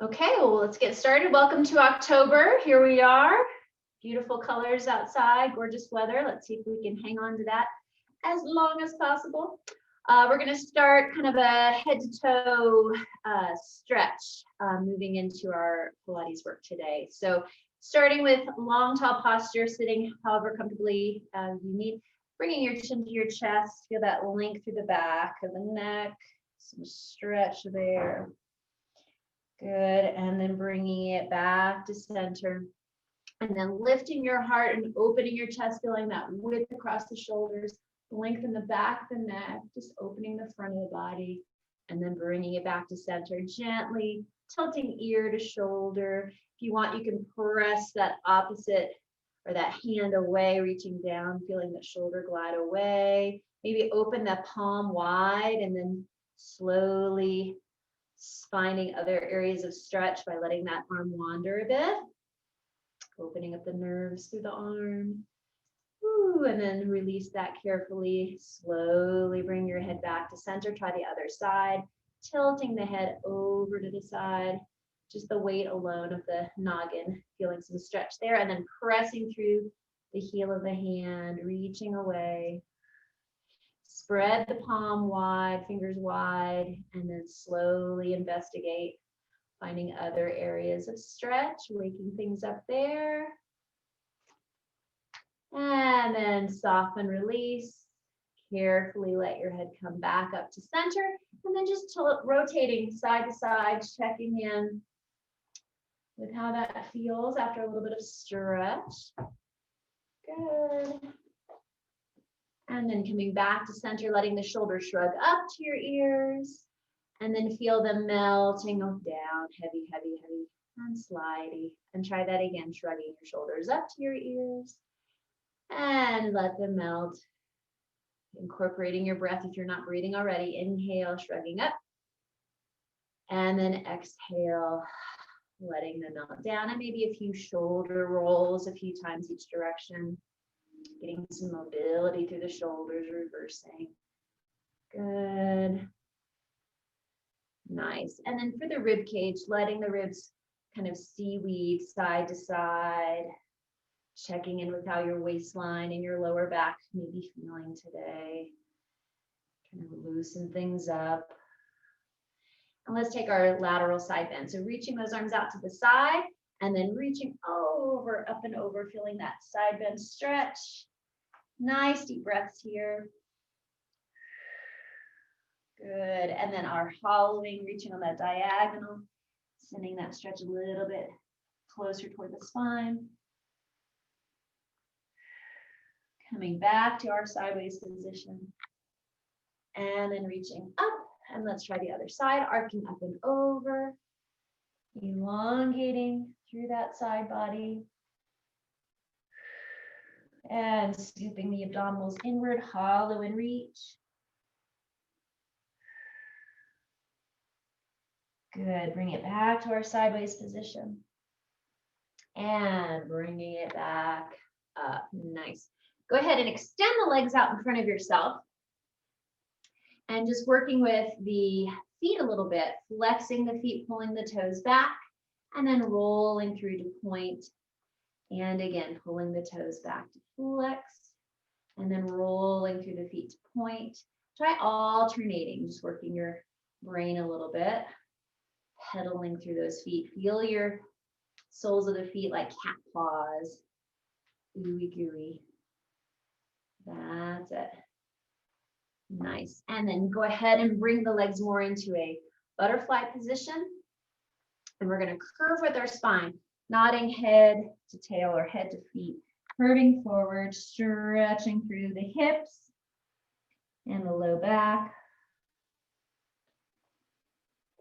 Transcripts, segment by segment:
Okay, well, let's get started. Welcome to October. Here we are. Beautiful colors outside, gorgeous weather. Let's see if we can hang on to that as long as possible. We're going to start kind of a head to toe stretch, moving into our Pilates work today. So starting with long, tall posture, sitting however comfortably you need, bringing your chin to your chest, feel that length through the back of the neck, some stretch there. Good, and then bringing it back to center. And then lifting your heart and opening your chest, feeling that width across the shoulders, lengthen the back of the neck, just opening the front of the body, and then bringing it back to center, gently tilting ear to shoulder. If you want, you can press that opposite or that hand away, reaching down, feeling the shoulder glide away. Maybe open the palm wide and then slowly finding other areas of stretch by letting that arm wander a bit. Opening up the nerves through the arm. Ooh, and then release that carefully. Slowly bring your head back to center. Try the other side. Tilting the head over to the side. Just the weight alone of the noggin. Feeling some stretch there. And then pressing through the heel of the hand. Reaching away. Spread the palm wide, fingers wide. And then slowly investigate. Finding other areas of stretch, waking things up there. And then soften, release. Carefully let your head come back up to center. And then just rotating side to side, checking in with how that feels after a little bit of stretch. Good. And then coming back to center, letting the shoulders shrug up to your ears. And then feel them melting down, heavy, heavy, heavy, and slidey. And try that again, shrugging your shoulders up to your ears. And let them melt. Incorporating your breath if you're not breathing already. Inhale, shrugging up. And then exhale, letting them melt down. And maybe a few shoulder rolls a few times each direction. Getting some mobility through the shoulders, reversing. Good. Nice. And then for the rib cage, letting the ribs kind of seaweed side to side, checking in with how your waistline and your lower back may be feeling today. Kind of loosen things up. And let's take our lateral side bend. So reaching those arms out to the side and then reaching over, up and over, feeling that side bend stretch. Nice deep breaths here. Good, and then our hollowing, reaching on that diagonal, sending that stretch a little bit closer toward the spine. Coming back to our sideways position. And then reaching up, and let's try the other side, arcing up and over, elongating through that side body. And scooping the abdominals inward, hollow and reach. Good, bring it back to our sideways position. And bringing it back up, nice. Go ahead and extend the legs out in front of yourself. And just working with the feet a little bit, flexing the feet, pulling the toes back, and then rolling through to point. And again, pulling the toes back to flex, and then rolling through the feet to point. Try alternating, just working your brain a little bit. Pedaling through those feet. Feel your soles of the feet like cat paws. Ooey gooey. That's it. Nice. And then go ahead and bring the legs more into a butterfly position. And we're going to curve with our spine, nodding head to tail or head to feet, curving forward, stretching through the hips and the low back.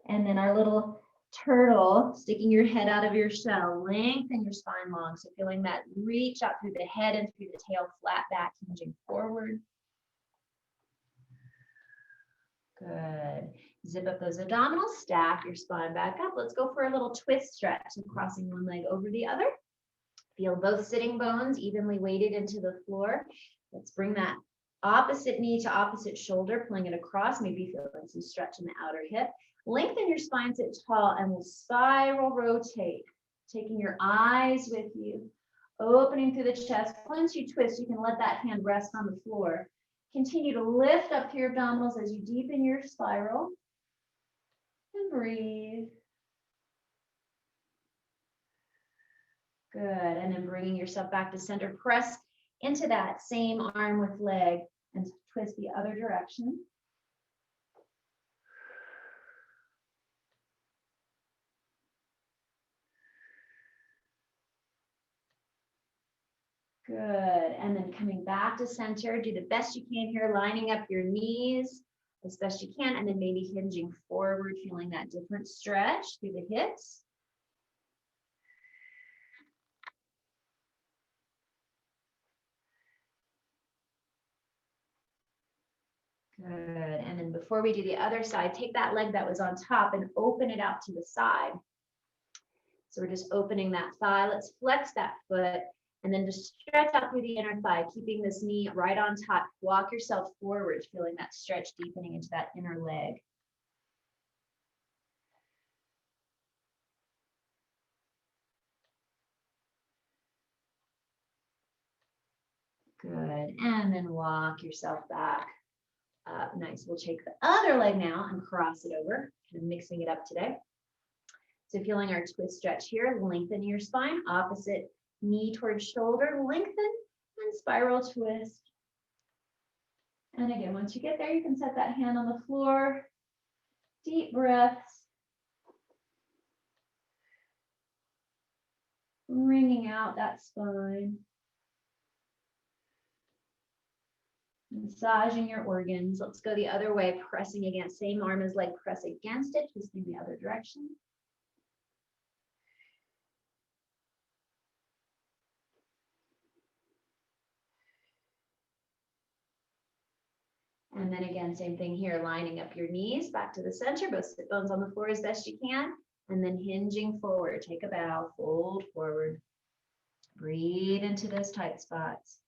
And then our little turtle, sticking your head out of your shell, lengthen your spine long. So feeling that reach out through the head and through the tail, flat back, hinging forward. Good. Zip up those abdominals, stack your spine back up. Let's go for a little twist stretch. So crossing one leg over the other. Feel both sitting bones evenly weighted into the floor. Let's bring that opposite knee to opposite shoulder, pulling it across, maybe feeling some stretch in the outer hip. Lengthen your spine, sit tall, and we'll spiral rotate, taking your eyes with you, opening through the chest. Once you twist, you can let that hand rest on the floor. Continue to lift up through your abdominals as you deepen your spiral. And breathe. Good, and then bringing yourself back to center. Press into that same arm with leg and twist the other direction. Good, and then coming back to center, do the best you can here, lining up your knees as best you can, and then maybe hinging forward, feeling that different stretch through the hips. Good, and then before we do the other side, take that leg that was on top and open it out to the side. So we're just opening that thigh. Let's flex that foot and then just stretch out through the inner thigh, keeping this knee right on top. Walk yourself forward, feeling that stretch deepening into that inner leg. Good, and then walk yourself back. Nice, we'll take the other leg now and cross it over, kind of mixing it up today. So feeling our twist stretch here, lengthen your spine, opposite knee towards shoulder, lengthen and spiral twist. And again, once you get there, you can set that hand on the floor. Deep breaths. Wringing out that spine. Massaging your organs. Let's go the other way, pressing against, same arm as leg, press against it, twisting the other direction. And then again, same thing here, lining up your knees back to the center, both sit bones on the floor as best you can, and then hinging forward. Take a bow, fold forward. Breathe into those tight spots.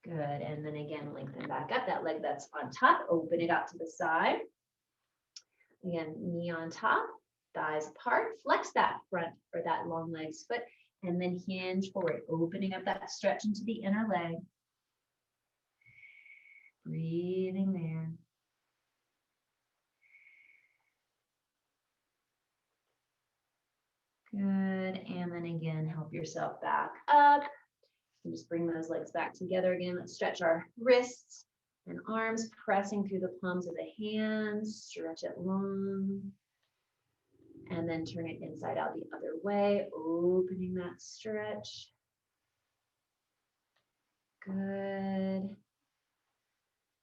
Good, and then again, lengthen back up. That leg that's on top, open it out to the side. Again, knee on top, thighs apart. Flex that front or that long legs foot, and then hinge forward, opening up that stretch into the inner leg. Breathing there. Good, and then again, help yourself back up. And just bring those legs back together again. Let's stretch our wrists and arms, pressing through the palms of the hands. Stretch it long. And then turn it inside out the other way, opening that stretch. Good.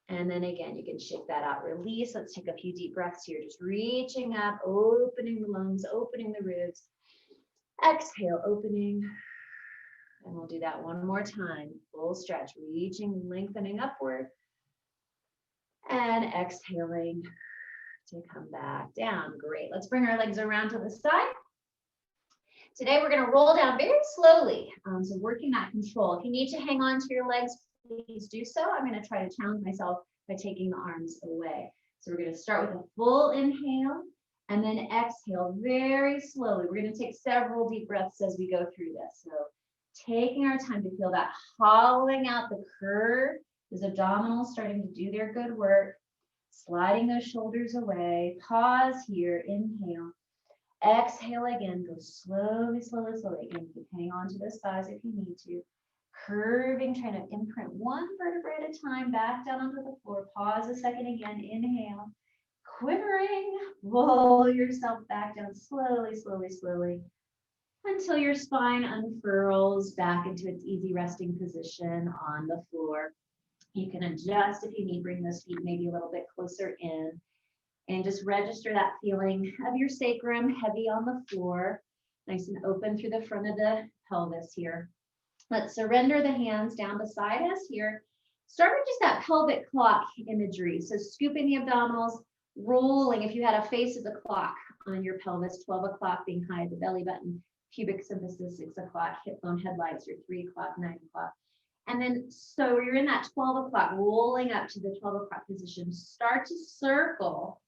And then again, you can shake that out, release. Let's take a few deep breaths here, just reaching up, opening the lungs, opening the ribs. Exhale, opening. And we'll do that one more time. Full stretch, reaching, lengthening upward. And exhaling to come back down. Great. Let's bring our legs around to the side. Today we're going to roll down very slowly. So working that control. If you need to hang on to your legs, please do so. I'm going to try to challenge myself by taking the arms away. So we're going to start with a full inhale and then exhale very slowly. We're going to take several deep breaths as we go through this. So taking our time to feel that hollowing out the curve, those abdominals starting to do their good work, sliding those shoulders away. Pause here, inhale. Exhale again, go slowly, slowly, slowly. Again, you can hang on to those thighs if you need to. Curving, trying to imprint one vertebra at a time, back down onto the floor. Pause a second again, inhale. Quivering, roll yourself back down slowly, slowly, slowly, until your spine unfurls back into its easy resting position on the floor. You can adjust if you need, bring those feet maybe a little bit closer in. And just register that feeling of your sacrum heavy on the floor, nice and open through the front of the pelvis here. Let's surrender the hands down beside us here. Start with just that pelvic clock imagery. So scooping the abdominals, rolling. If you had a face of the clock on your pelvis, 12 o'clock being high at the belly button, pubic symphysis, 6 o'clock, hip bone headlights are 3 o'clock, 9 o'clock. And then, so you're in that 12 o'clock, rolling up to the 12 o'clock position. Start to circle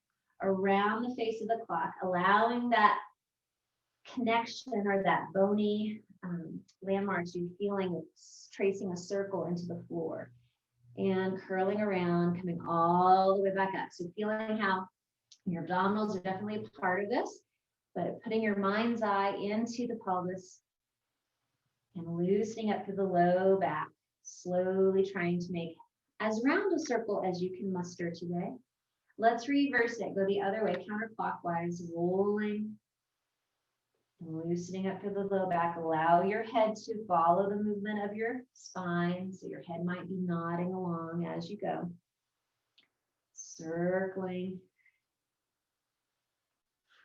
around the face of the clock, allowing that connection or that bony landmarks you're feeling, it's tracing a circle into the floor and curling around, coming all the way back up. So feeling how your abdominals are definitely a part of this, but putting your mind's eye into the pelvis and loosening up through the low back, slowly trying to make as round a circle as you can muster today. Let's reverse it. Go the other way, counterclockwise, rolling and loosening up through the low back. Allow your head to follow the movement of your spine. So your head might be nodding along as you go. Circling,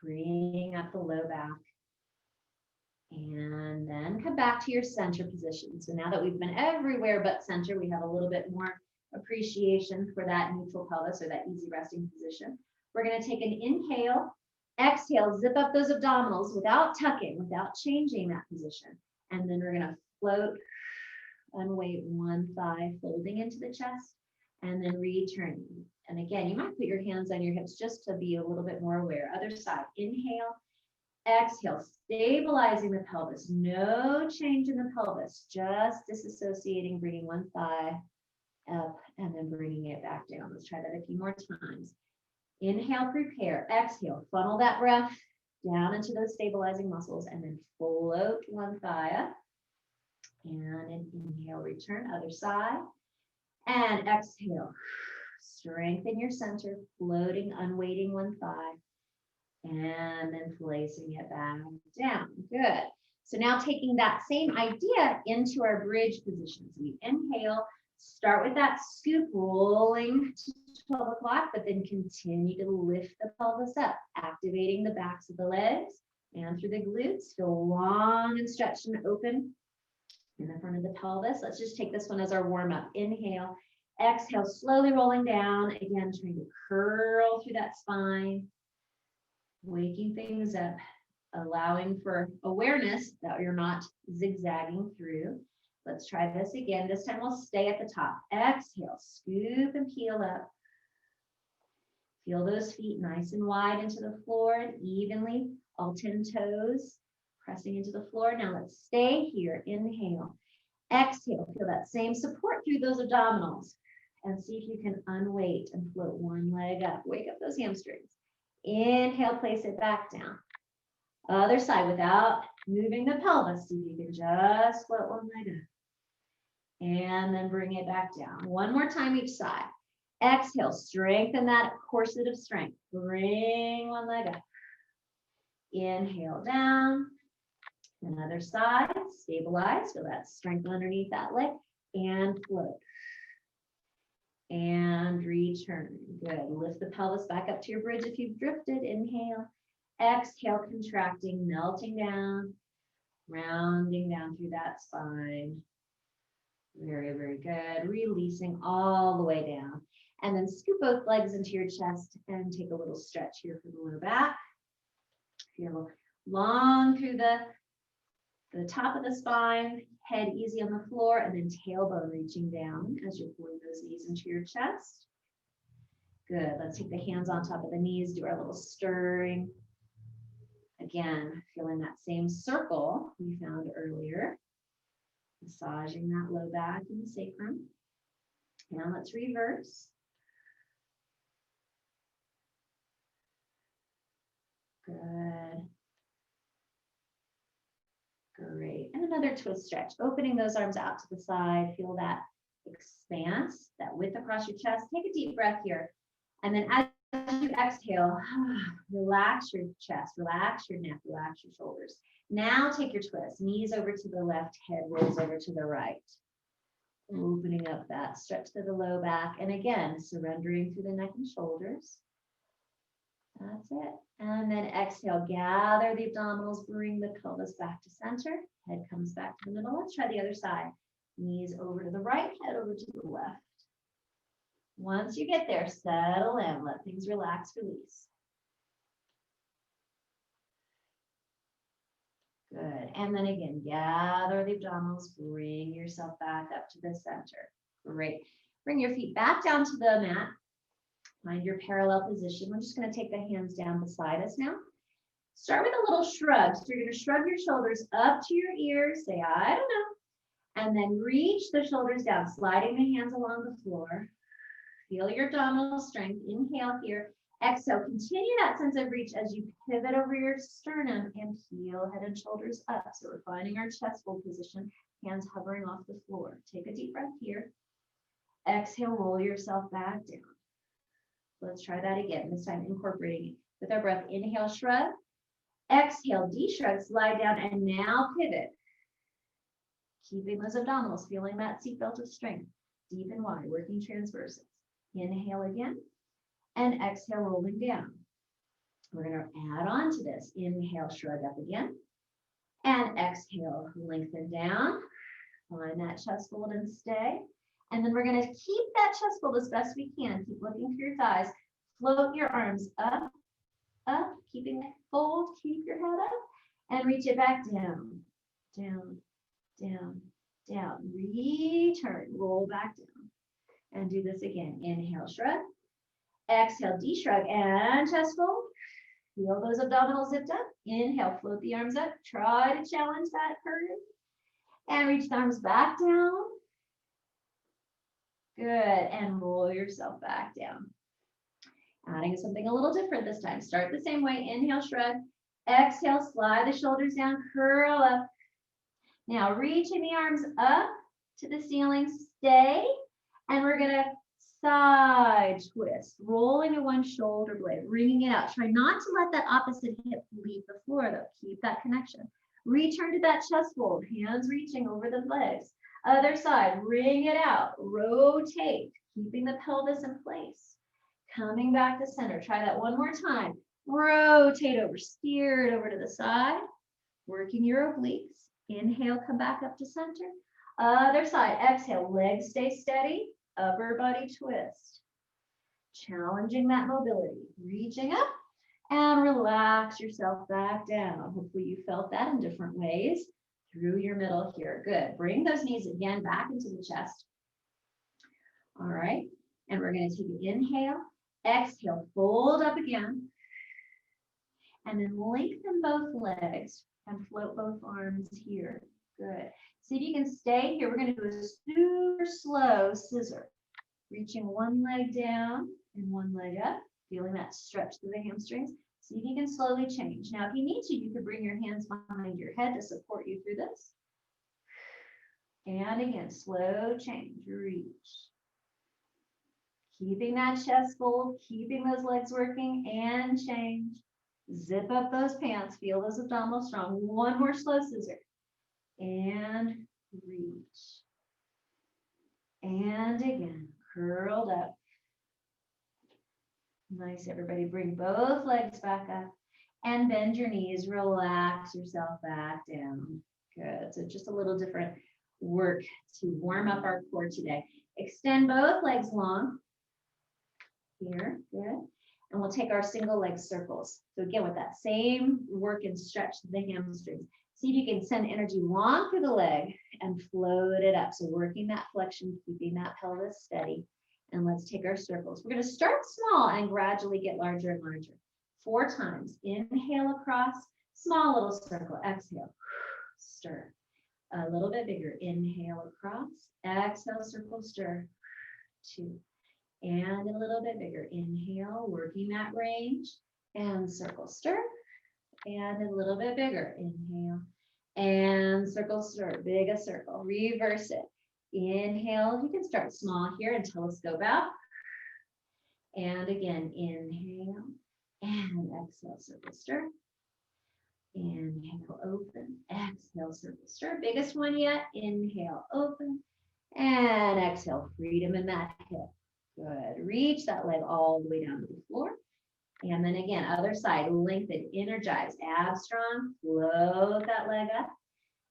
freeing up the low back. And then come back to your center position. So now that we've been everywhere but center, we have a little bit more appreciation for that neutral pelvis or that easy resting position. We're going to take an inhale, exhale, zip up those abdominals without tucking, without changing that position. And then we're going to float, unweight one thigh, folding into the chest, and then returning. And again, you might put your hands on your hips just to be a little bit more aware. Other side, inhale, exhale, stabilizing the pelvis. No change in the pelvis, just disassociating, bringing one thigh up and then bringing it back down. Let's try that a few more times. Inhale, prepare. Exhale, funnel that breath down into those stabilizing muscles and then float one thigh up. And inhale, return, other side. And exhale, strengthen your center, floating, unweighting one thigh. And then placing it back down. Good. So now taking that same idea into our bridge positions. We inhale, start with that scoop, rolling to 12 o'clock, but then continue to lift the pelvis up, activating the backs of the legs and through the glutes. Feel long and stretched and open in the front of the pelvis. Let's just take this one as our warm up. Inhale, exhale, slowly rolling down. Again, trying to curl through that spine. Waking things up, allowing for awareness that you're not zigzagging through. Let's try this again. This time we'll stay at the top. Exhale, scoop and peel up. Feel those feet nice and wide into the floor and evenly, all 10 toes pressing into the floor. Now let's stay here. Inhale, exhale. Feel that same support through those abdominals and see if you can unweight and float one leg up. Wake up those hamstrings. Inhale, place it back down. Other side without moving the pelvis. See if you can just float one leg up. And then bring it back down. One more time each side. Exhale, strengthen that corset of strength. Bring one leg up. Inhale down. Another side. Stabilize. Feel that strength underneath that leg. And float. And return. Good. Lift the pelvis back up to your bridge if you've drifted. Inhale. Exhale, contracting, melting down, rounding down through that spine. Very, very good. Releasing all the way down. And then scoop both legs into your chest and take a little stretch here for the low back. Feel long through the top of the spine, head easy on the floor, and then tailbone reaching down as you're pulling those knees into your chest. Good. Let's take the hands on top of the knees, do our little stirring. Again, feeling that same circle we found earlier. Massaging that low back and the sacrum. Now let's reverse. Good. Great. And another twist stretch. Opening those arms out to the side. Feel that expanse, that width across your chest. Take a deep breath here. And then as you exhale, relax your chest, relax your neck, relax your shoulders. Now take your twist. Knees over to the left, head rolls over to the right. Opening up that stretch to the low back. And again, surrendering through the neck and shoulders. That's it. And then exhale, gather the abdominals, bring the pelvis back to center. Head comes back to the middle. Let's try the other side. Knees over to the right, head over to the left. Once you get there, settle in, let things relax, release. Good. And then again, gather the abdominals, bring yourself back up to the center. Great. Bring your feet back down to the mat. Find your parallel position. We're just going to take the hands down beside us now. Start with a little shrug. So you're going to shrug your shoulders up to your ears. Say, I don't know. And then reach the shoulders down, sliding the hands along the floor. Feel your abdominal strength. Inhale here. Exhale. Continue that sense of reach as you pivot over your sternum and heel head and shoulders up. So we're finding our chest fold position, hands hovering off the floor. Take a deep breath here. Exhale, roll yourself back down. Let's try that again. This time incorporating it with our breath. Inhale, shrug. Exhale, de-shrug, slide down, and now pivot. Keeping those abdominals, feeling that seatbelt of strength, deep and wide, working transverses. Inhale again, and exhale, rolling down. We're going to add on to this. Inhale, shrug up again, and exhale, lengthen down. Find that chest fold and stay. And then we're going to keep that chest fold as best we can. Keep looking through your thighs. Float your arms up, up, keeping it fold. Keep your head up, and reach it back down, down, down, down. Return, roll back down. And do this again. Inhale, shrug. Exhale, de-shrug, and chest fold. Feel those abdominals zipped up. Inhale, float the arms up. Try to challenge that curve. And reach the arms back down. Good. And roll yourself back down. Adding something a little different this time. Start the same way. Inhale, shrug. Exhale, slide the shoulders down, curl up. Now reaching the arms up to the ceiling. Stay. And we're going to side twist, rolling to one shoulder blade, bringing it out. Try not to let that opposite hip leave the floor, though. Keep that connection. Return to that chest fold, hands reaching over the legs. Other side, bring it out. Rotate, keeping the pelvis in place. Coming back to center. Try that one more time. Rotate over, steer it over to the side. Working your obliques. Inhale, come back up to center. Other side, exhale, legs stay steady. Upper body twist. Challenging that mobility. Reaching up and relax yourself back down. Hopefully you felt that in different ways through your middle here. Good. Bring those knees again back into the chest. All right. And we're going to take an inhale. Exhale, fold up again. And then lengthen both legs and float both arms here. Good. See if you can stay here. We're going to do a super slow scissor. Reaching one leg down and one leg up. Feeling that stretch through the hamstrings. See if you can slowly change. Now, if you need to, you could bring your hands behind your head to support you through this. And again, slow change. Reach. Keeping that chest fold. Keeping those legs working and change. Zip up those pants. Feel those abdominals strong. One more slow scissor. And reach. And again, curled up. Nice, everybody. Bring both legs back up and bend your knees. Relax yourself back down. Good. So just a little different work to warm up our core today. Extend both legs long. Here, good. And we'll take our single leg circles. So again, with that same work and stretch to the hamstrings. See if you can send energy long through the leg and float it up. So working that flexion, keeping that pelvis steady. And let's take our circles. We're going to start small and gradually get larger and larger. 4 times. Inhale across, small little circle. Exhale, stir. A little bit bigger. Inhale across, exhale, circle, stir. 2. And a little bit bigger. Inhale, working that range. And circle, stir. And a little bit bigger. Inhale. And circle, stir. Big a circle. Reverse it. Inhale. You can start small here and telescope out. And again, inhale. And exhale, circle, stir. Inhale, open. Exhale, circle, stir. Biggest one yet. Inhale, open. And exhale, freedom in that hip. Good. Reach that leg all the way down to the floor. And then again, other side, lengthen, energize, abs strong, float that leg up.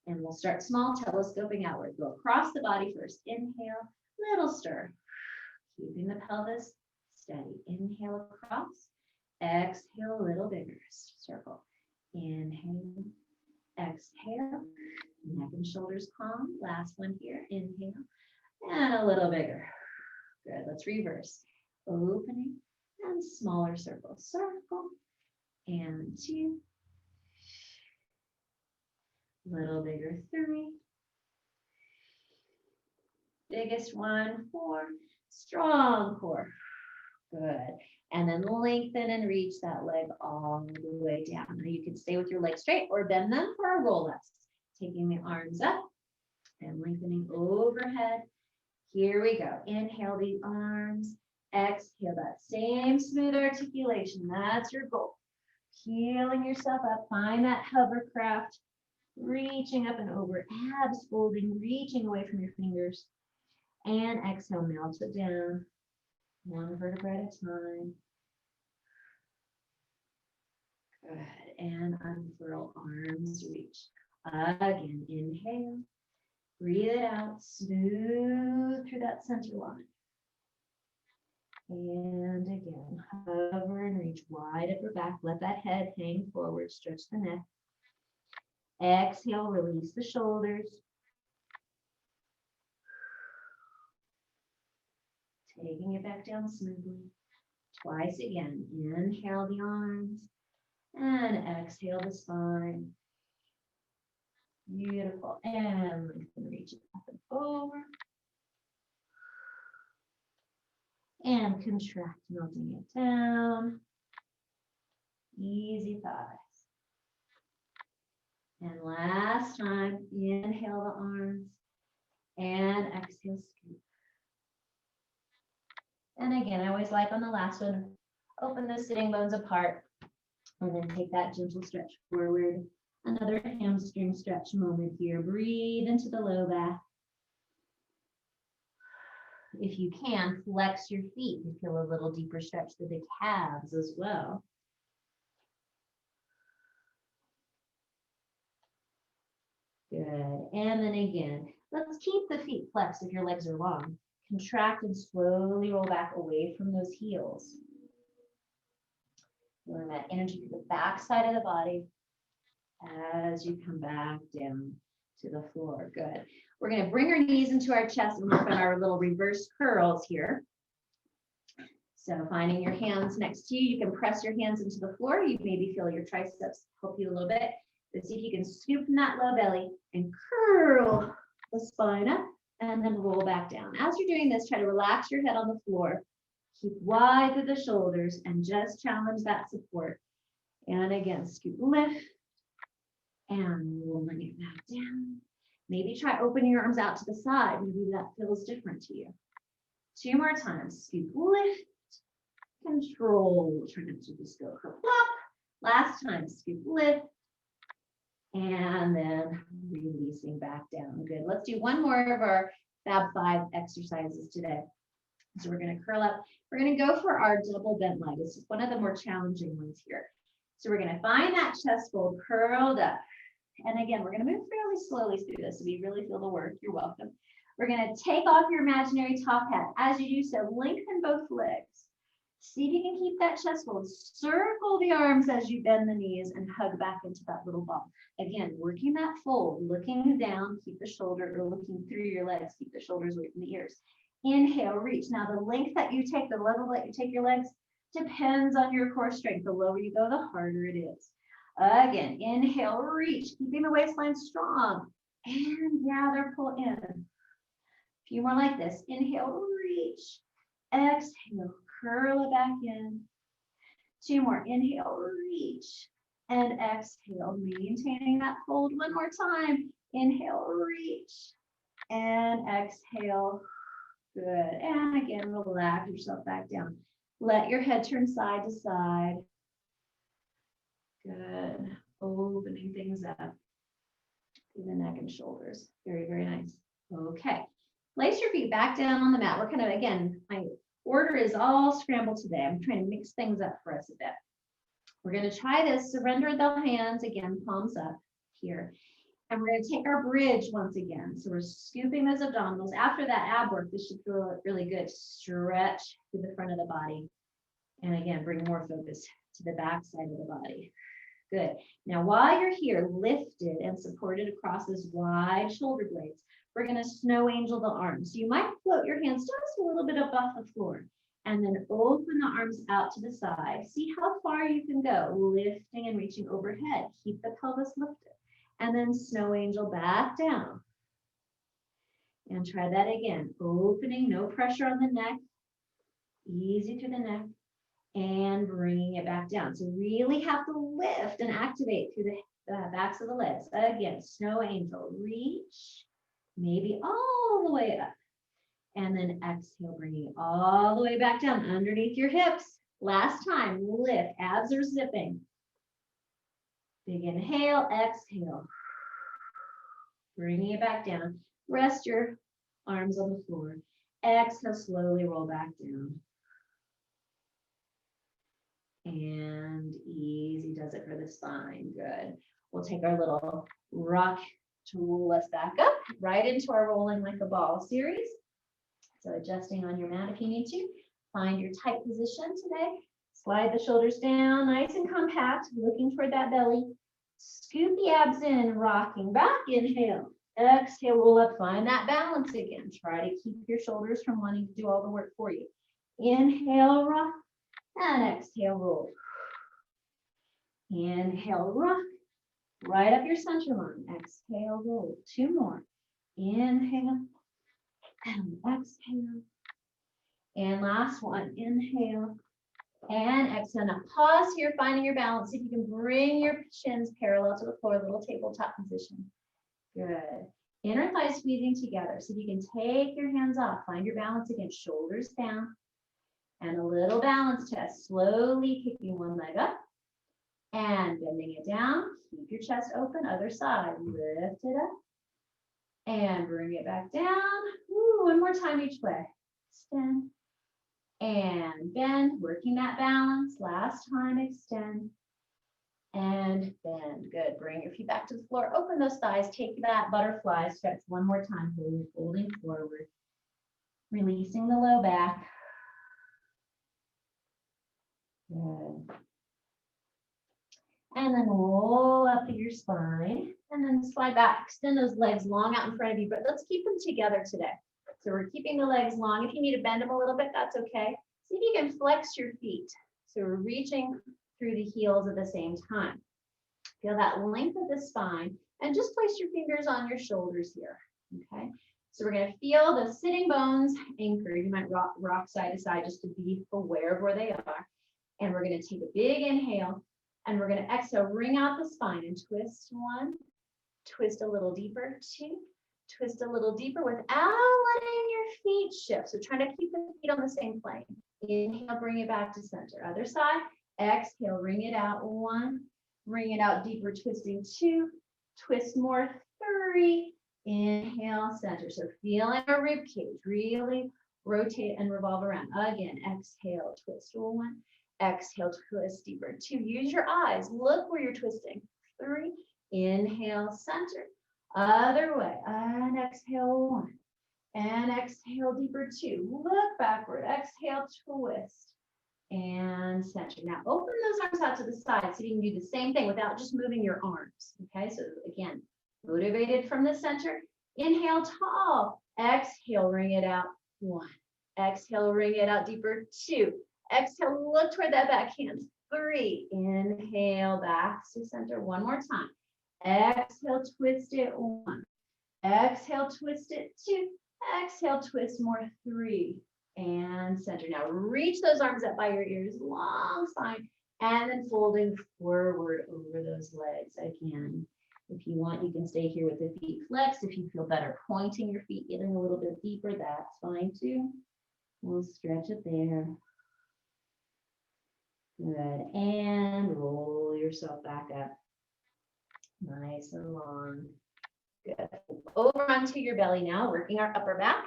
And we'll start small, telescoping outward. Go across the body first. Inhale, little stir. Keeping the pelvis steady. Inhale across. Exhale, a little bigger circle. Inhale. Exhale. Neck and shoulders calm. Last one here. Inhale. And a little bigger. Good. Let's reverse. Opening and smaller circle. Circle. And 2. Little bigger. 3. Biggest one. 4. Strong core. Good. And then lengthen and reach that leg all the way down. Now you can stay with your legs straight or bend them for a roll up. Taking the arms up and lengthening overhead. Here we go. Inhale the arms. Exhale that same smooth articulation. That's your goal. Healing yourself up. Find that hovercraft. Reaching up and over. Abs folding. Reaching away from your fingers. And exhale. Melt it down. One vertebra at a time. Good. And unfurl arms. Reach. Again. Inhale. Breathe it out. Smooth through that center line. And again. Hover and reach wide upper back. Let that head hang forward. Stretch the neck. Exhale. Release the shoulders. Taking it back down smoothly. Twice again. Inhale the arms. And exhale the spine. Beautiful. And lengthen, reach it up and over. And contract, melting it down. Easy thighs. And last time, inhale the arms. And exhale, scoop. And again, I always like on the last one, open the sitting bones apart. And then take that gentle stretch forward. Another hamstring stretch moment here. Breathe into the low back. If you can, flex your feet and feel a little deeper stretch to the calves as well. Good. And then again, let's keep the feet flexed if your legs are long. Contract and slowly roll back away from those heels. Feeling that energy through the back side of the body as you come back down to the floor. Good. We're going to bring our knees into our chest and work on our little reverse curls here. So finding your hands next to you, you can press your hands into the floor. You maybe feel your triceps help you a little bit. But see if you can scoop from that low belly and curl the spine up and then roll back down. As you're doing this, try to relax your head on the floor. Keep wide through the shoulders and just challenge that support. And again, scoop, lift, and rolling it back down. Maybe try opening your arms out to the side. Maybe that feels different to you. 2 more times. Scoop, lift, control. Try not to just go flop. Last time, scoop, lift, and then releasing back down. Good. Let's do one more of our Fab 5 exercises today. So we're going to curl up. We're going to go for our double bent leg. This is one of the more challenging ones here. So we're going to find that chest fold curled up. And again, we're going to move fairly slowly through this. So we really feel the work. You're welcome. We're going to take off your imaginary top hat. As you do so, lengthen both legs. See if you can keep that chest fold. Circle the arms as you bend the knees and hug back into that little ball. Again, working that fold, looking down, keep the shoulder, or looking through your legs, keep the shoulders away from the ears. Inhale, reach. Now the length that you take, the level that you take your legs, depends on your core strength. The lower you go, the harder it is. Again, inhale, reach, keeping the waistline strong. And gather, pull in. A few more like this. Inhale, reach. Exhale, curl it back in. 2 more. Inhale, reach. And exhale, maintaining that fold. 1 more time. Inhale, reach. And exhale. Good. And again, relax yourself back down. Let your head turn side to side. Good. Opening things up through the neck and shoulders. Very, very nice. Okay. Place your feet back down on the mat. We're kind of, again, my order is all scrambled today. I'm trying to mix things up for us a bit. We're going to try this. Surrender the hands. Again, palms up here. And we're going to take our bridge once again. So we're scooping those abdominals. After that ab work, this should feel really good. Stretch to the front of the body. And again, bring more focus to the back side of the body. Good. Now, while you're here, lifted and supported across those wide shoulder blades, we're going to snow angel the arms. So you might float your hands just a little bit above the floor and then open the arms out to the side. See how far you can go, lifting and reaching overhead. Keep the pelvis lifted. And then snow angel back down. And try that again. Opening, no pressure on the neck. Easy through the neck. And bringing it back down. So really have to lift and activate through the backs of the legs. Again, snow angel, reach, maybe all the way up. And then exhale, bringing it all the way back down underneath your hips. Last time, lift, abs are zipping. Big inhale, exhale. Bringing it back down. Rest your arms on the floor. Exhale, slowly roll back down. And easy does it for the spine. Good. We'll take our little rock to roll us back up, right into our rolling like a ball series. So adjusting on your mat if you need to. Find your tight position today. Slide the shoulders down, nice and compact, looking toward that belly. Scoop the abs in, rocking back. Inhale. Exhale, roll up. Find that balance again. Try to keep your shoulders from wanting to do all the work for you. Inhale, rock. And exhale, roll. Inhale, rock. Right up your center line. Exhale, roll. Two more. Inhale. And exhale. And last one. Inhale. And exhale. Now pause here, finding your balance. See if you can bring your shins parallel to the floor, little tabletop position. Good. Inner thighs squeezing together. So if you can take your hands off, find your balance again, shoulders down. And a little balance test, slowly kicking one leg up and bending it down. Keep your chest open, other side, lift it up and bring it back down. Ooh, one more time each way. Extend and bend, working that balance. Last time, extend and bend. Good, bring your feet back to the floor, open those thighs, take that butterfly stretch one more time, folding forward, releasing the low back. Good. And then roll up through your spine and then slide back. Extend those legs long out in front of you, but let's keep them together today. So we're keeping the legs long. If you need to bend them a little bit, that's okay. See if you can flex your feet. So we're reaching through the heels at the same time. Feel that length of the spine and just place your fingers on your shoulders here. Okay. So we're going to feel the sitting bones anchored. You might rock side to side just to be aware of where they are. And we're going to take a big inhale and we're going to exhale, wring out the spine and twist one, twist a little deeper, two, twist a little deeper without letting your feet shift. So try to keep the feet on the same plane. Inhale, bring it back to center. Other side, exhale, wring it out, one, wring it out deeper, twisting two, twist more, three, inhale, center. So feeling a rib cage, really rotate and revolve around. Again, exhale, twist one. Exhale, twist deeper. Two, use your eyes. Look where you're twisting. Three, inhale, center. Other way. And exhale, one. And exhale, deeper, two. Look backward. Exhale, twist. And center. Now open those arms out to the side so you can do the same thing without just moving your arms. Okay, so again, motivated from the center. Inhale, tall. Exhale, ring it out. One. Exhale, ring it out deeper. Two. Exhale, look toward that backhand. Three. Inhale, back to center. One more time. Exhale, twist it. One. Exhale, twist it. Two. Exhale, twist more. Three. And center. Now reach those arms up by your ears. Long spine. And then folding forward over those legs. Again, if you want, you can stay here with the feet flexed. If you feel better pointing your feet, getting a little bit deeper, that's fine too. We'll stretch it there. Good, and roll yourself back up. Nice and long. Good. Over onto your belly now, working our upper back.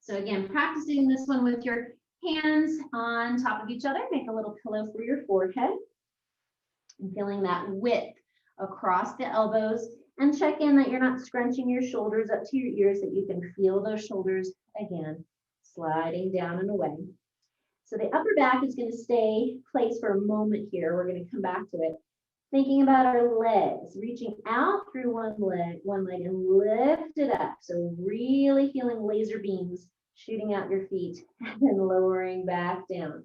So again, practicing this one with your hands on top of each other. Make a little pillow for your forehead. And feeling that width across the elbows. And check in that you're not scrunching your shoulders up to your ears, that you can feel those shoulders again. Sliding down and away. So the upper back is going to stay placed for a moment here. We're going to come back to it. Thinking about our legs, reaching out through one leg and lift it up. So really feeling laser beams shooting out your feet and then lowering back down.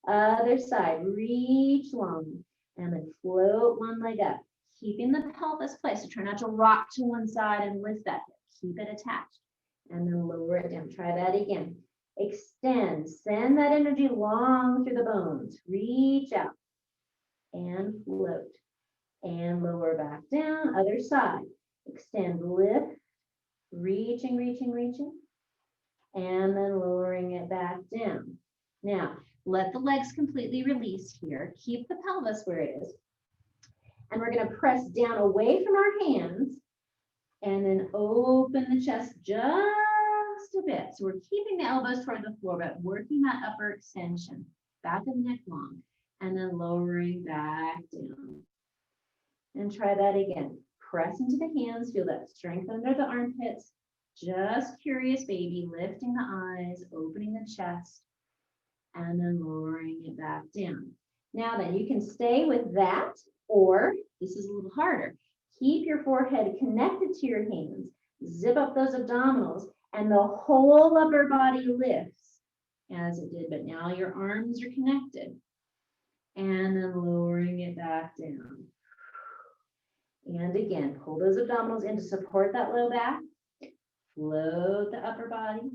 Other side, reach long and then float one leg up, keeping the pelvis placed. So try not to rock to one side and lift that hip. Keep it attached and then lower it down. Try that again. Extend, send that energy long through the bones. Reach out and float. And lower back down, other side. Extend, lift, reaching, reaching, reaching, and then lowering it back down. Now, let the legs completely release here. Keep the pelvis where it is. And we're going to press down away from our hands and then open the chest just a bit. So we're keeping the elbows toward the floor, but working that upper extension, back of the neck long, and then lowering back down. And try that again. Press into the hands, feel that strength under the armpits. Just curious baby, lifting the eyes, opening the chest, and then lowering it back down. Now then, you can stay with that, or this is a little harder. Keep your forehead connected to your hands. Zip up those abdominals, and the whole upper body lifts as it did, but now your arms are connected. And then lowering it back down. And again, pull those abdominals in to support that low back. Float the upper body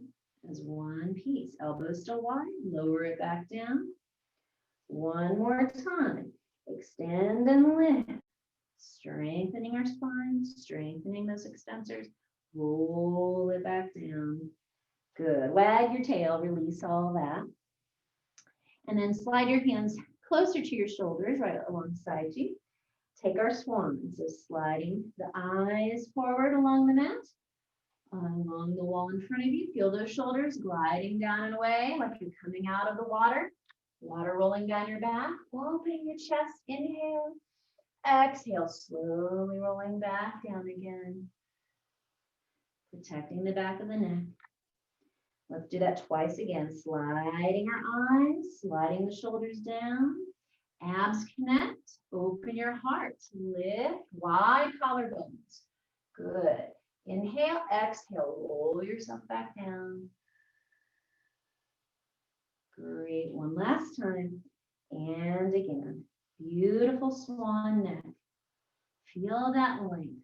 as one piece. Elbows still wide, lower it back down. One more time. Extend and lift. Strengthening our spine, strengthening those extensors. Roll it back down. Good. Wag your tail, release all that. And then slide your hands closer to your shoulders, right alongside you. Take our swan, so sliding the eyes forward along the mat, along the wall in front of you. Feel those shoulders gliding down and away like you're coming out of the water. Water rolling down your back. Opening your chest. Inhale. Exhale. Slowly rolling back down again. Protecting the back of the neck. Let's do that twice again. Sliding our eyes, sliding the shoulders down. Abs connect, open your heart, lift, wide collarbones. Good. Inhale, exhale, roll yourself back down. Great. One last time. And again. Beautiful swan neck. Feel that length.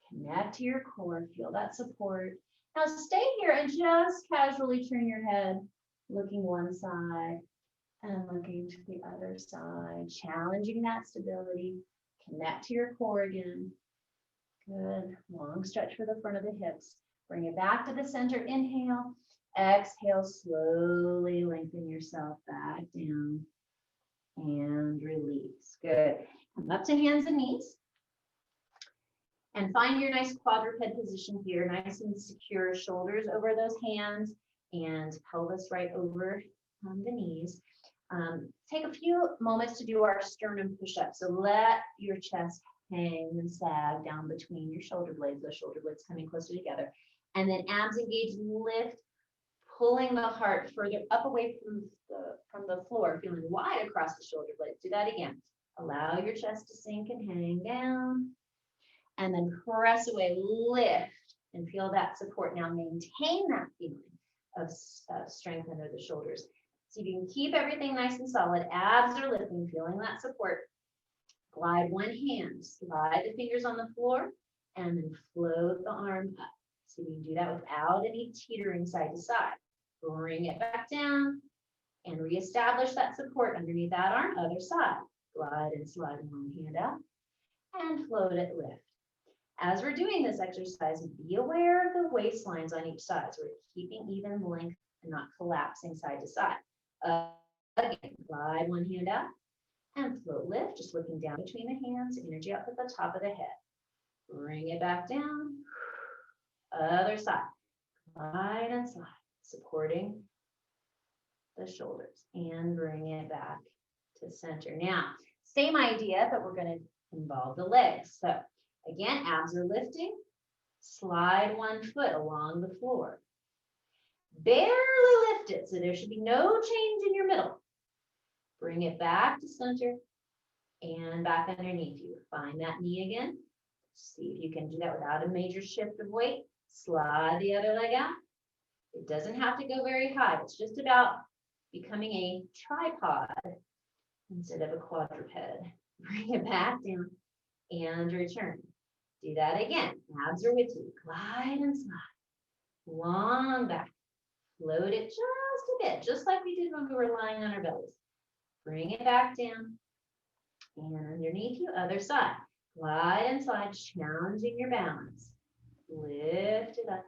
Connect to your core, feel that support. Now stay here and just casually turn your head, looking one side. And looking to the other side, challenging that stability. Connect to your core again. Good. Long stretch for the front of the hips. Bring it back to the center. Inhale. Exhale. Slowly lengthen yourself back down. And release. Good. Come up to hands and knees. And find your nice quadruped position here. Nice and secure. Shoulders over those hands. And pelvis right over the knees. Take a few moments to do our sternum push-up. So let your chest hang and sag down between your shoulder blades, those shoulder blades coming closer together. And then abs engaged, lift, pulling the heart further up away from the floor, feeling wide across the shoulder blades. Do that again. Allow your chest to sink and hang down. And then press away, lift, and feel that support. Now maintain that feeling of strength under the shoulders. So you can keep everything nice and solid. Abs are lifting, feeling that support. Glide one hand, slide the fingers on the floor, and then float the arm up. So you can do that without any teetering side to side. Bring it back down and reestablish that support underneath that arm. Other side. Glide and slide one hand up and float it, lift. As we're doing this exercise, be aware of the waistlines on each side. So we're keeping even length and not collapsing side to side. Again, glide one hand up and float, lift, just looking down between the hands, energy up at the top of the head. Bring it back down. Other side. Glide and slide, supporting the shoulders and bring it back to center. Now, same idea, but we're going to involve the legs. So again, abs are lifting. Slide one foot along the floor. Barely lift it, so there should be no change in your middle. Bring it back to center and back underneath you. Find that knee again. See if you can do that without a major shift of weight. Slide the other leg out. It doesn't have to go very high. It's just about becoming a tripod instead of a quadruped. Bring it back down and return. Do that again. Abs are with you. Glide and slide. Long back. Float it just a bit, just like we did when we were lying on our bellies. Bring it back down. And underneath you, other side. Glide and slide, challenging your balance. Lift it up.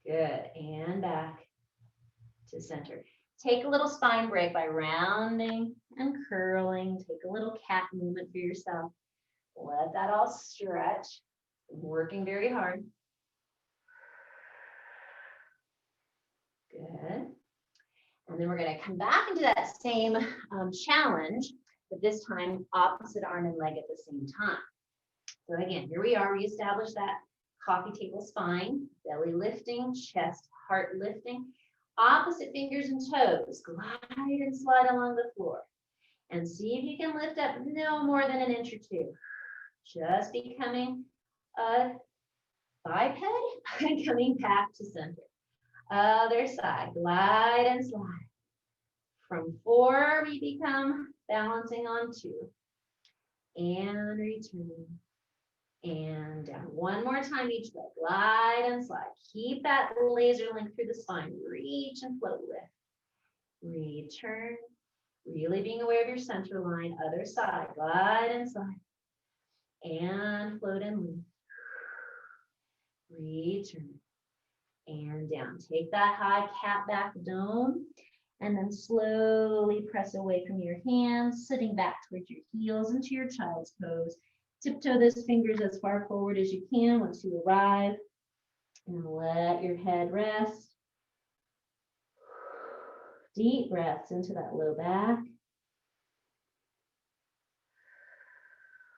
Good. And back to center. Take a little spine break by rounding and curling. Take a little cat movement for yourself. Let that all stretch. Working very hard. Good. And then we're going to come back into that same challenge, but this time opposite arm and leg at the same time. So again, here we are. We established that coffee table spine, belly lifting, chest, heart lifting, opposite fingers and toes. Glide and slide along the floor. And see if you can lift up no more than an inch or two. Just becoming a biped and coming back to center. Other side, glide and slide. From 4, we become balancing on 2. And return. And down. One more time each leg. Glide and slide. Keep that laser link through the spine. Reach and float lift. Return. Really being aware of your center line. Other side. Glide and slide. And float and lift. Return. And down. Take that high cat back dome. And then slowly press away from your hands, sitting back towards your heels into your child's pose. Tiptoe those fingers as far forward as you can once you arrive. And let your head rest. Deep breaths into that low back.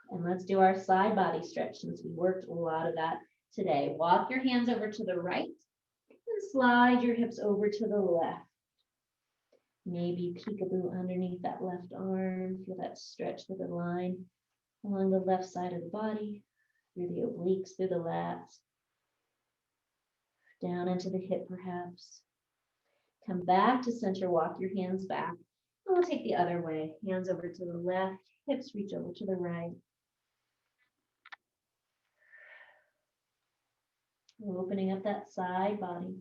And let's do our side body stretch since we worked a lot of that today. Walk your hands over to the right and slide your hips over to the left. Maybe peekaboo underneath that left arm. Feel that stretch with the line along the left side of the body, through the obliques, through the lats, down into the hip perhaps. Come back to center, walk your hands back. And we'll take the other way. Hands over to the left, hips reach over to the right. We're opening up that side body.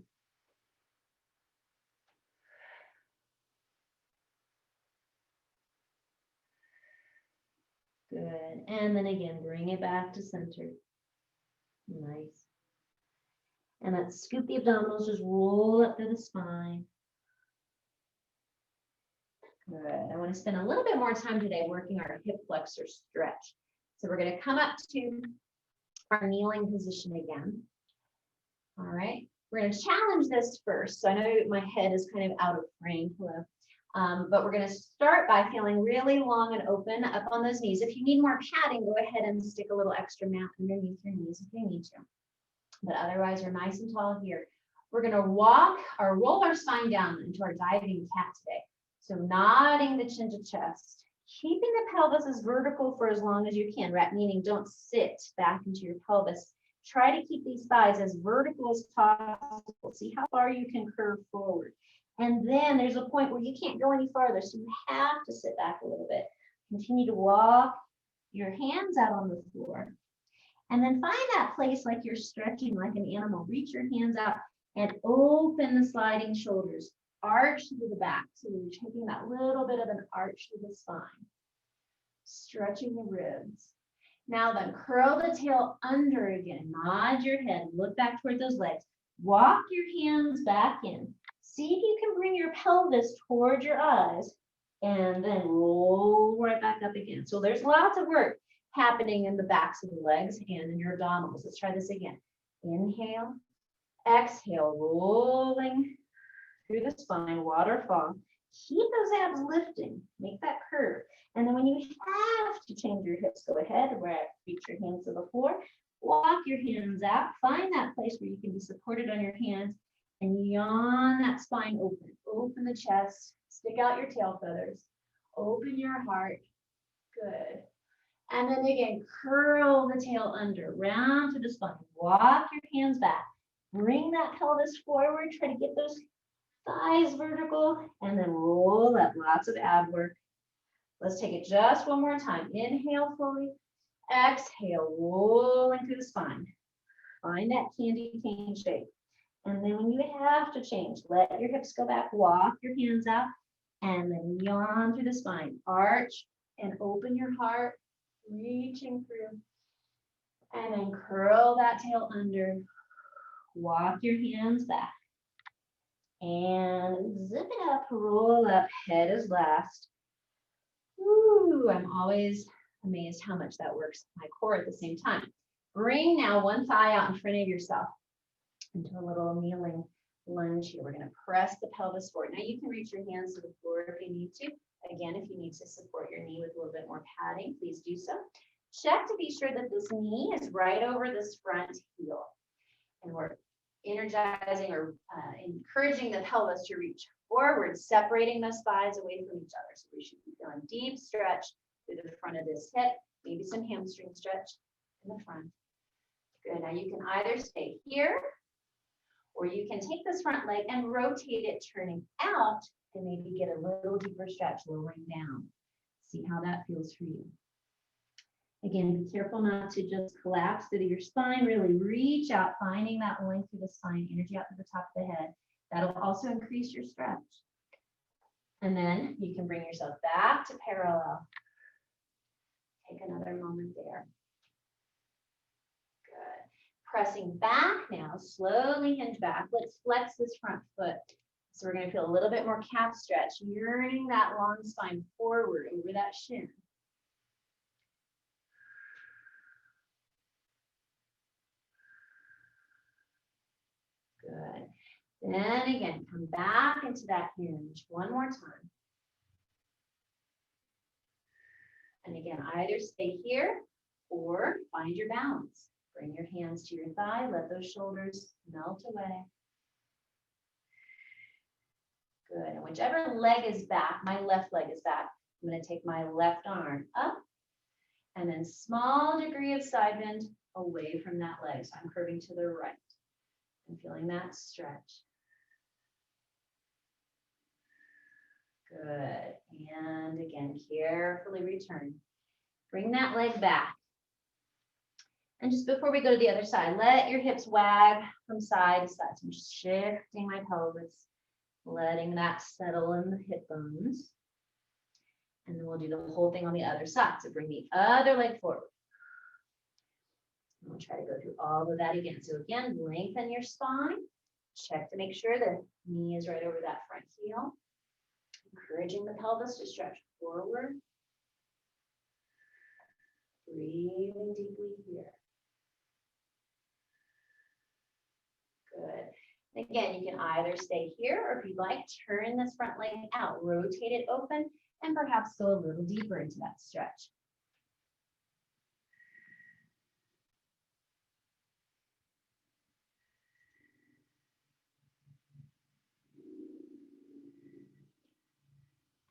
Good. And then again, bring it back to center. Nice. And let's scoop the abdominals, just roll up through the spine. Good. I want to spend a little bit more time today working our hip flexor stretch. So we're going to come up to our kneeling position again. All right. We're going to challenge this first. So I know my head is kind of out of frame. Hello. But we're going to start by feeling really long and open up on those knees. If you need more padding, go ahead and stick a little extra mat underneath your knees if you need to. But otherwise, you're nice and tall here. We're going to walk or roll our spine down into our diving cat today. So nodding the chin to chest, keeping the pelvis as vertical for as long as you can, right? Meaning don't sit back into your pelvis. Try to keep these thighs as vertical as possible. See how far you can curve forward. And then there's a point where you can't go any farther, so you have to sit back a little bit. Continue to walk your hands out on the floor. And then find that place like you're stretching like an animal. Reach your hands out and open the sliding shoulders. Arch to the back. So you're taking that little bit of an arch to the spine. Stretching the ribs. Now then, curl the tail under again. Nod your head. Look back toward those legs. Walk your hands back in. See if you can bring your pelvis toward your eyes and then roll right back up again. So there's lots of work happening in the backs of the legs and in your abdominals. Let's try this again. Inhale, exhale, rolling through the spine, waterfall. Keep those abs lifting, make that curve. And then when you have to change your hips, go ahead, reach your hands to the floor, walk your hands out, find that place where you can be supported on your hands, And yawn that spine open. Open the chest. Stick out your tail feathers. Open your heart. Good. And then again, curl the tail under, round through the spine. Walk your hands back. Bring that pelvis forward. Try to get those thighs vertical. And then roll up. Lots of ab work. Let's take it just one more time. Inhale fully. Exhale, rolling through the spine. Find that candy cane shape. And then when you have to change, let your hips go back. Walk your hands out. And then yawn through the spine. Arch and open your heart. Reaching through. And then curl that tail under. Walk your hands back. And zip it up, roll up, head is last. Ooh, I'm always amazed how much that works my core at the same time. Bring now one thigh out in front of yourself into a little kneeling lunge here. We're going to press the pelvis forward. Now you can reach your hands to the floor if you need to. Again, if you need to support your knee with a little bit more padding, please do so. Check to be sure that this knee is right over this front heel. And we're energizing or encouraging the pelvis to reach forward, separating those thighs away from each other. So we should be feeling deep stretch through the front of this hip, maybe some hamstring stretch in the front. Good. Now you can either stay here, or you can take this front leg and rotate it, turning out, and maybe get a little deeper stretch, lowering down. See how that feels for you. Again, be careful not to just collapse through your spine. Really reach out, finding that length through the spine, energy out to the top of the head. That'll also increase your stretch. And then you can bring yourself back to parallel. Take another moment there. Good. Pressing back now, slowly hinge back. Let's flex this front foot. So we're going to feel a little bit more calf stretch, yearning that long spine forward over that shin. Good. Then again, come back into that hinge one more time. And again, either stay here or find your balance. Bring your hands to your thigh, let those shoulders melt away. Good. And whichever leg is back, my left leg is back, I'm going to take my left arm up and then small degree of side bend away from that leg. So I'm curving to the right and feeling that stretch. Good. And again, carefully return. Bring that leg back. And just before we go to the other side, let your hips wag from side to side. So I'm just shifting my pelvis, letting that settle in the hip bones. And then we'll do the whole thing on the other side. So bring the other leg forward. And we'll try to go through all of that again. So again, lengthen your spine. Check to make sure the knee is right over that front heel. Encouraging the pelvis to stretch forward. Breathing deeply here. Good. Again, you can either stay here, or if you'd like, turn this front leg out, rotate it open, and perhaps go a little deeper into that stretch.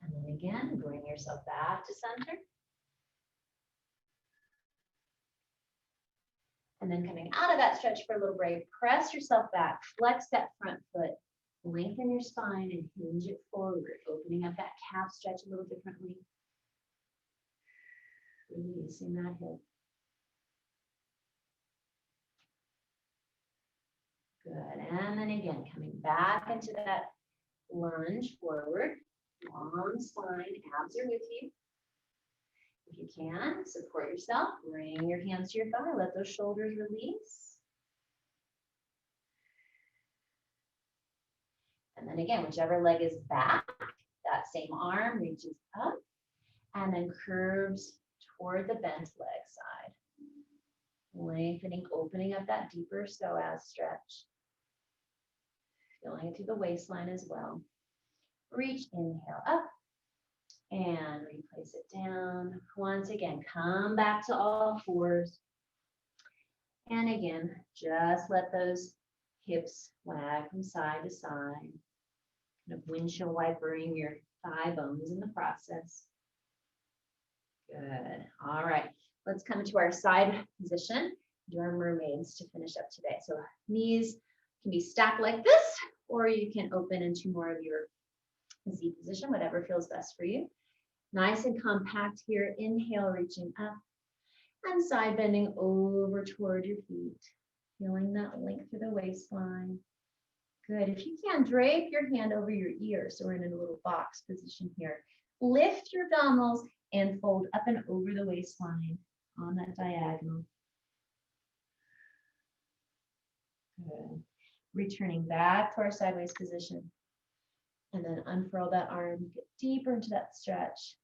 And then again, bring yourself back to center. And then coming out of that stretch for a little break, press yourself back, flex that front foot, lengthen your spine and hinge it forward, opening up that calf stretch a little differently. Releasing that hip. Good. And then again, coming back into that lunge forward, long spine, abs are with you. If you can, support yourself, bring your hands to your thigh, let those shoulders release. And then again, whichever leg is back, that same arm reaches up and then curves toward the bent leg side. Lengthening, opening up that deeper psoas stretch. Feeling it through the waistline as well. Reach, inhale up. And replace it down. Once again, come back to all fours. And again, just let those Hips wag from side to side. Kind of windshield wipering your thigh bones in the process. Good. All right. Let's come to our side position. Do our mermaids to finish up today. So knees can be stacked like this, or you can open into more of your Z position, whatever feels best for you. Nice and compact here. Inhale, reaching up and side bending over toward your feet. Feeling that length through the waistline. Good. If you can, drape your hand over your ear. So we're in a little box position here. Lift your abdominals and fold up and over the waistline on that diagonal. Good. Returning back to our sideways position. And then unfurl that arm, get deeper into that stretch.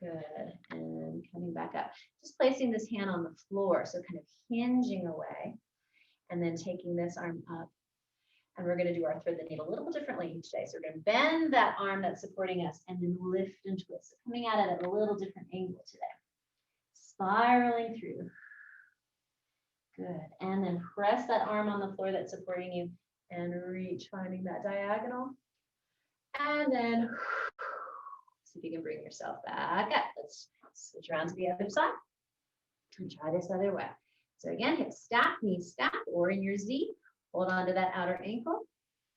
Good. And coming back up. Just placing this hand on the floor. So kind of hinging away. And then taking this arm up. And we're going to do our thread the needle a little bit differently each day. So we're going to bend that arm that's supporting us and then lift and twist. So coming at it at a little different angle today. Spiraling through. Good. And then press that arm on the floor that's supporting you and reach, finding that diagonal. And then see if you can bring yourself back up. Let's switch around to the other side and try this other way. So again, hip stack, knees stack, or in your Z. Hold on to that outer ankle,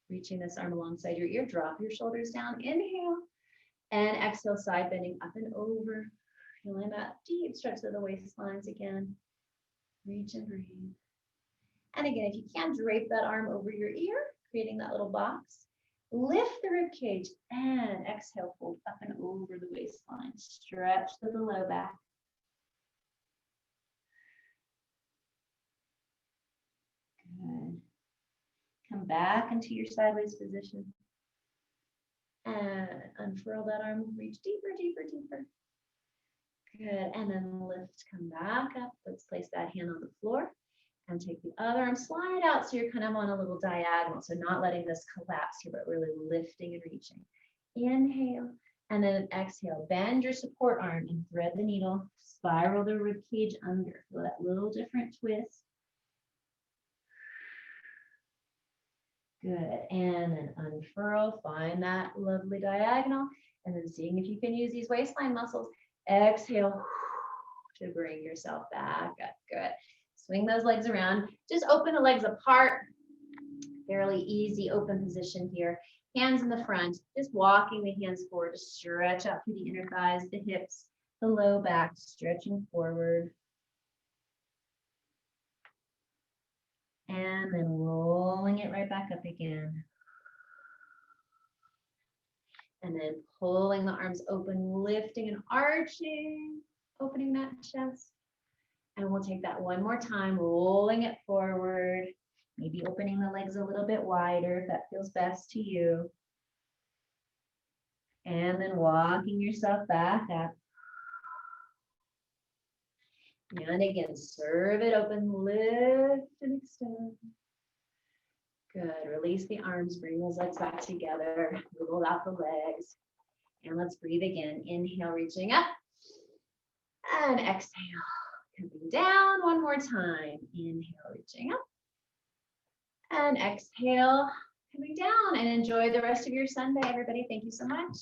reaching this arm alongside your ear. Drop your shoulders down. Inhale and exhale, side bending up and over. Feeling that deep stretch of the waistlines again. Reach and breathe. And again, if you can, drape that arm over your ear, creating that little box. Lift the rib cage and exhale, fold up and over the waistline. Stretch to the low back. Good. Come back into your sideways position. And unfurl that arm, reach deeper, deeper, deeper. Good, and then lift, come back up. Let's place that hand on the floor and take the other arm, slide out so you're kind of on a little diagonal. So not letting this collapse here, but really lifting and reaching. Inhale, and then exhale. Bend your support arm and thread the needle. Spiral the rib cage under. Feel that little different twist. Good, and then unfurl, find that lovely diagonal, and then seeing if you can use these waistline muscles. Exhale to bring yourself back up. Good. Swing those legs around. Just open the legs apart. Fairly easy open position here. Hands in the front. Just walking the hands forward to stretch out through the inner thighs, the hips, the low back, stretching forward. And then rolling it right back up again. And then pulling the arms open, lifting and arching, opening that chest. And we'll take that one more time, rolling it forward, maybe opening the legs a little bit wider if that feels best to you. And then walking yourself back up. And again, serve it open, lift and extend. Good, release the arms, bring those legs back together, wiggle out the legs. And let's breathe again. Inhale, reaching up. And exhale, coming down one more time. Inhale, reaching up. And exhale, coming down. And enjoy the rest of your Sunday, everybody. Thank you so much.